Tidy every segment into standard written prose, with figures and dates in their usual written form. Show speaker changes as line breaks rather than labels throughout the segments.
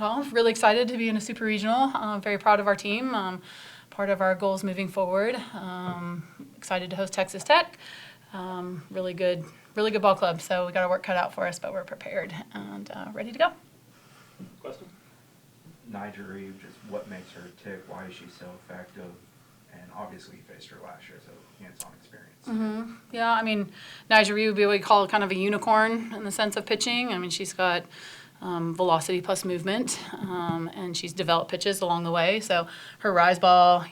Well, really excited to be in a super regional. Very proud of our team. Part of our goals moving forward. Excited to host Texas Tech. Really good ball club. So we got our work cut out for us, but we're prepared and ready to go.
Question?
Niger Reeve, just what makes her tick? Why is she so effective? And obviously you faced her last year, so hands-on experience.
Mm-hmm. Yeah, I mean, Niger Reeve would be what we call kind of a unicorn in the sense of pitching. I mean, she's got velocity plus movement, and she's developed pitches along the way. So her rise ball,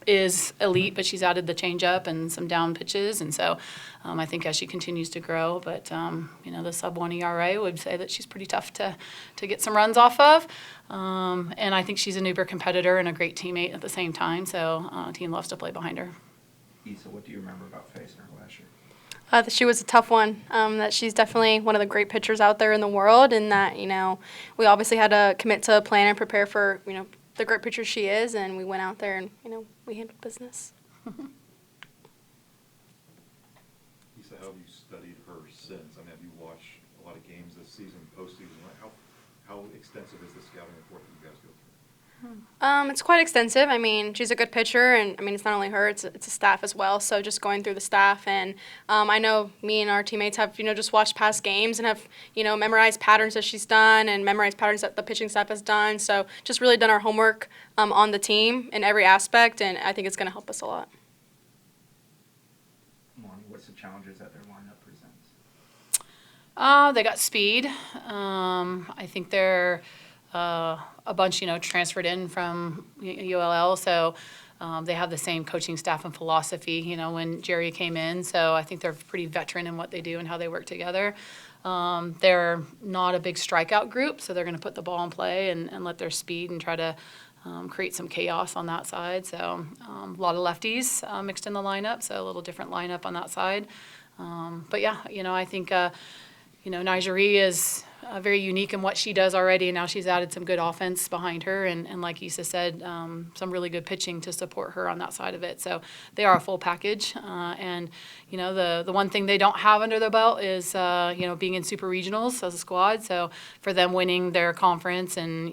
is elite, but she's added the changeup and some down pitches, and so I think as she continues to grow, but the sub-1 ERA would say that she's pretty tough to get some runs off of, and I think she's an uber competitor and a great teammate at the same time. So team loves to play behind her.
Issa, what do you remember about facing her last year?
That she was a tough one, that she's definitely one of the great pitchers out there in the world, and that, we obviously had to commit to a plan and prepare for, the great pitcher she is, and we went out there and, we handled business.
Issa, how have you studied her since? I mean, have you watched a lot of games this season, postseason? How extensive is the scouting report that you guys go through?
It's quite extensive. I mean, she's a good pitcher, and I mean, it's not only her; it's a staff as well. So just going through the staff, and I know me and our teammates have just watched past games and have memorized patterns that she's done and memorized patterns that the pitching staff has done. So just really done our homework on the team in every aspect, and I think it's going to help us a lot.
Lonnie, what's the challenges that their lineup presents?
They got speed. I think they're a bunch, transferred in from ULL, so they have the same coaching staff and philosophy, when Jerry came in. So I think they're pretty veteran in what they do and how they work together. They're not a big strikeout group, so they're going to put the ball in play and let their speed and try to create some chaos on that side. So a lot of lefties mixed in the lineup, so a little different lineup on that side. But yeah, I think Nigerie is very unique in what she does already, and now she's added some good offense behind her, and like Issa said, some really good pitching to support her on that side of it. So they are a full package, and the one thing they don't have under their belt is being in super regionals as a squad. So for them winning their conference and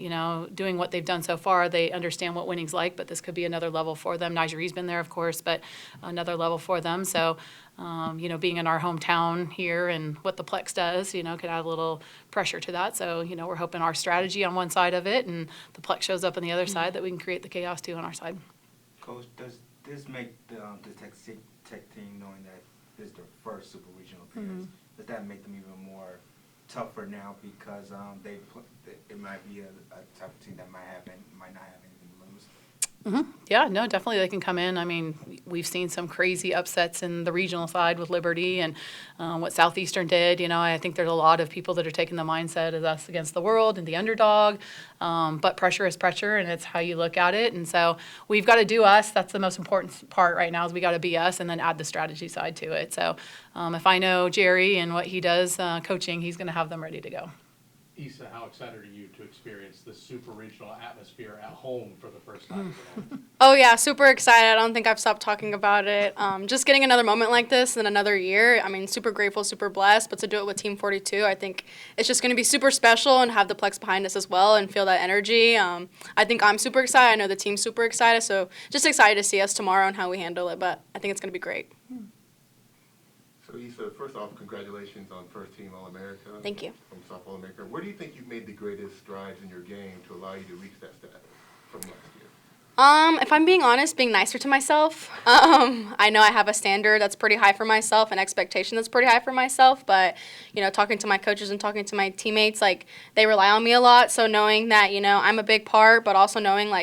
doing what they've done so far, they understand what winning's like. But this could be another level for them. Nigerie's been there, of course, but another level for them. So being in our hometown here and what the Plex does, could add a little pressure to that. So, we're hoping our strategy on one side of it and the Plex shows up on the other side, that we can create the chaos too on our side.
Coach, does this make the Tech team, knowing that this is their first super regional appearance, does that make them even more tougher now because it might be a type of team that might not have anything to lose?
Mm-hmm. Yeah, no, definitely they can come in. I mean, we've seen some crazy upsets in the regional side with Liberty and what Southeastern did. I think there's a lot of people that are taking the mindset of us against the world and the underdog. But pressure is pressure, and it's how you look at it. And so we've got to do us. That's the most important part right now, is we got to be us and then add the strategy side to it. So if I know Jerry and what he does coaching, he's going to have them ready to go.
Issa, how excited are you to experience this super regional atmosphere at home for the first time?
Oh yeah, super excited. I don't think I've stopped talking about it. Just getting another moment like this in another year. I mean, super grateful, super blessed. But to do it with Team 42, I think it's just going to be super special, and have the Plex behind us as well and feel that energy. I think I'm super excited. I know the team's super excited. So just excited to see us tomorrow and how we handle it. But I think it's going to be great.
So Issa, first off, congratulations on first team All-America.
Thank you.
From Softball America. Where do you think you've made the greatest strides in your game to allow you to reach that status from last year?
If I'm being honest, being nicer to myself. I know I have a standard that's pretty high for myself, an expectation that's pretty high for myself, but, talking to my coaches and talking to my teammates, they rely on me a lot. So knowing that, I'm a big part, but also knowing,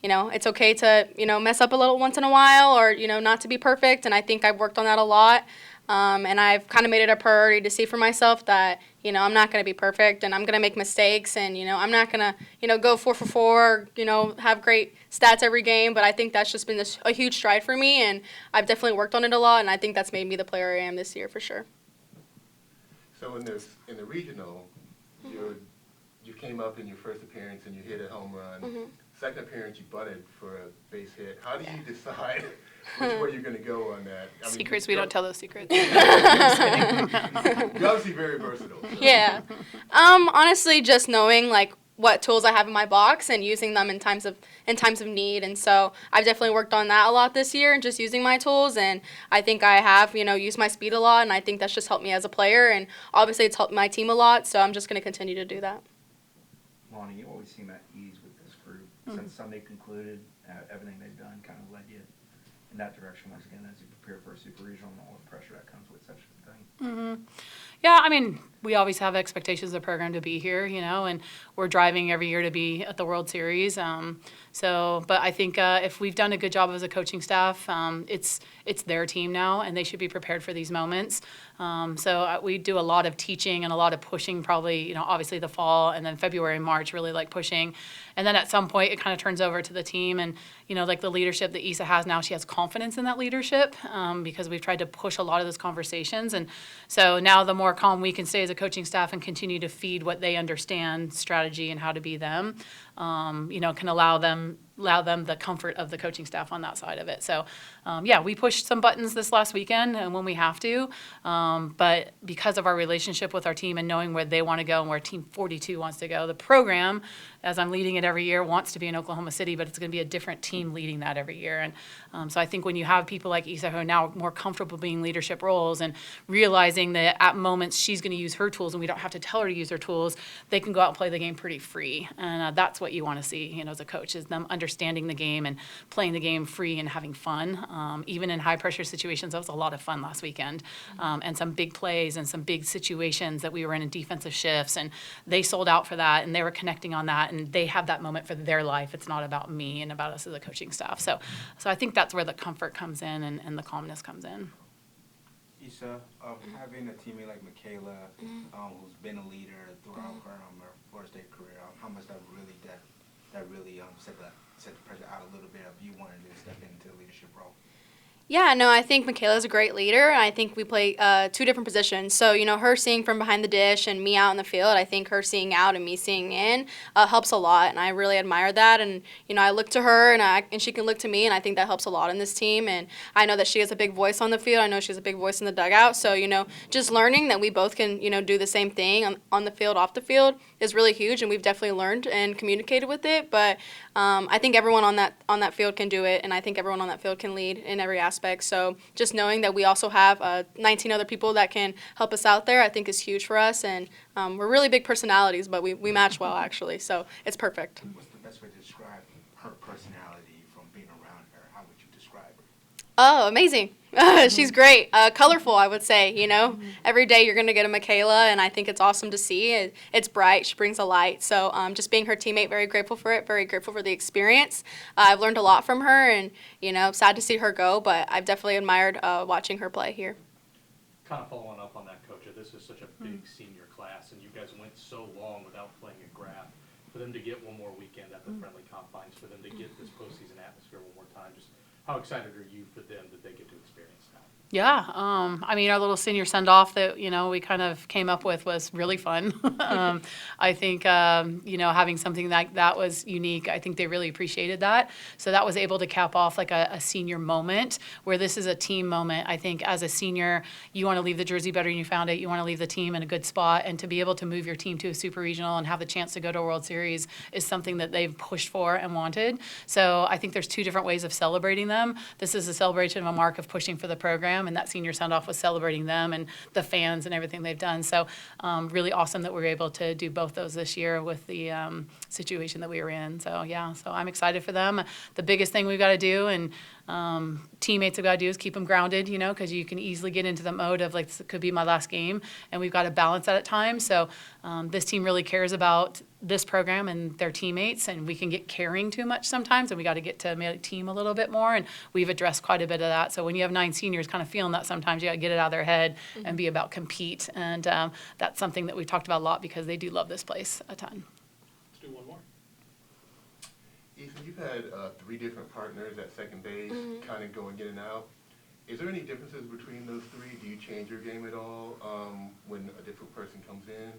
it's okay to, mess up a little once in a while, or, not to be perfect. And I think I've worked on that a lot. And I've kind of made it a priority to see for myself that, I'm not going to be perfect, and I'm going to make mistakes, and, I'm not going to, go 4 for 4, have great stats every game. But I think that's just been a huge stride for me, and I've definitely worked on it a lot, and I think that's made me the player I am this year for sure.
So in the regional, you came up in your first appearance and you hit a home run.
Mm-hmm.
Second appearance, you butted for a base hit. How do you decide which way you're going to go on that?
Secrets, we don't tell those secrets.
You're obviously very versatile. So.
Yeah. Honestly, just knowing, what tools I have in my box and using them in times of need. And so I've definitely worked on that a lot this year and just using my tools. And I think I have, used my speed a lot. And I think that's just helped me as a player. And obviously it's helped my team a lot. So I'm just going to continue to do that.
Lonnie, you always seem at ease with this group. Since Sunday concluded, everything they've done kind of led you in that direction once again as you prepare for a super regional and all the pressure that comes with such a thing.
Yeah, I mean, we always have expectations of the program to be here, and we're driving every year to be at the World Series. But I think if we've done a good job as a coaching staff, it's their team now, and they should be prepared for these moments. We do a lot of teaching and a lot of pushing, probably, obviously the fall, and then February and March, really like pushing. And then at some point, it kind of turns over to the team, and, like the leadership that Issa has now, she has confidence in that leadership because we've tried to push a lot of those conversations. And so now the more calm we can stay as a coaching staff and continue to feed what they understand, strategy and how to be them, can allow them the comfort of the coaching staff on that side of it. So, we pushed some buttons this last weekend and when we have to, but because of our relationship with our team and knowing where they want to go and where Team 42 wants to go, the program, as I'm leading it every year, wants to be in Oklahoma City, but it's going to be a different team leading that every year. And so I think when you have people like Issa who are now more comfortable being leadership roles and realizing that at moments she's going to use her tools and we don't have to tell her to use her tools, they can go out and play the game pretty free. And that's what you want to see, as a coach, is them understanding the game and playing the game free and having fun. Even in high pressure situations, that was a lot of fun last weekend. And some big plays and some big situations that we were in defensive shifts, and they sold out for that and they were connecting on that, and they have that moment for their life. It's not about me and about us as a coaching staff. So I think that's where the comfort comes in and the calmness comes in.
Issa, having a teammate like Michaela, who's been a leader throughout her Florida State career, how much that really set the pressure out a little bit of you wanting to step into a leadership role?
Yeah, no, I think Michaela's a great leader, and I think we play two different positions. So, her seeing from behind the dish and me out in the field, I think her seeing out and me seeing in helps a lot, and I really admire that. And, I look to her, and she can look to me, and I think that helps a lot in this team. And I know that she has a big voice on the field. I know she has a big voice in the dugout. So, just learning that we both can, do the same thing on the field, off the field is really huge, and we've definitely learned and communicated with it. But I think everyone on that field can do it, and I think everyone on that field can lead in every aspect. So just knowing that we also have 19 other people that can help us out there, I think is huge for us. And we're really big personalities, but we match well, actually. So it's perfect.
What's the best way to describe her personality from being around her? How would you describe her?
Oh, amazing. She's great. Colorful, I would say, Every day you're going to get a Michaela, and I think it's awesome to see. It's bright. She brings a light. So just being her teammate, very grateful for it, very grateful for the experience. I've learned a lot from her, and, sad to see her go, but I've definitely admired watching her play here.
Kind of following up on that, Coach, this is such a big senior class, and you guys went so long without playing a graph. For them to get one more weekend at the friendly confines, for them to get this postseason atmosphere one more time, just how excited are you for them that they get to experience now?
Yeah, our little senior send-off that, we kind of came up with was really fun. I think, having something like that was unique. I think they really appreciated that. So that was able to cap off like a senior moment where this is a team moment. I think as a senior, you want to leave the jersey better than you found it. You want to leave the team in a good spot, and to be able to move your team to a super regional and have the chance to go to a World Series is something that they've pushed for and wanted. So I think there's two different ways of celebrating them. This is a celebration of a mark of pushing for the program, and that senior send-off was celebrating them and the fans and everything they've done. So really awesome that we were able to do both those this year with the situation that we were in. So I'm excited for them. The biggest thing we've got to do, and teammates have got to do, is keep them grounded, because you can easily get into the mode of like, this could be my last game, and we've got to balance that at times. So this team really cares about this program and their teammates, and we can get caring too much sometimes, and we got to get to team a little bit more, and we've addressed quite a bit of that. So when you have 9 seniors kind of feeling that, sometimes you got to get it out of their head and be about compete, and that's something that we've talked about a lot because they do love this place a ton.
Let's do one more.
Ethan, you've had 3 different partners at second base, kind of going in and out. Is there any differences between those 3? Do you change your game at all when a different person comes in?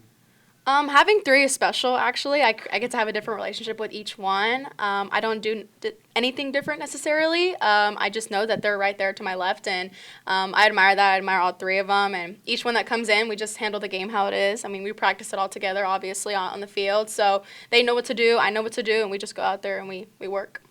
Having three is special, actually. I get to have a different relationship with each one. I don't do anything different necessarily. I just know that they're right there to my left, and I admire that. I admire all three of them, and each one that comes in, we just handle the game how it is. I mean, we practice it all together, obviously, on the field, so they know what to do, I know what to do, and we just go out there and we work.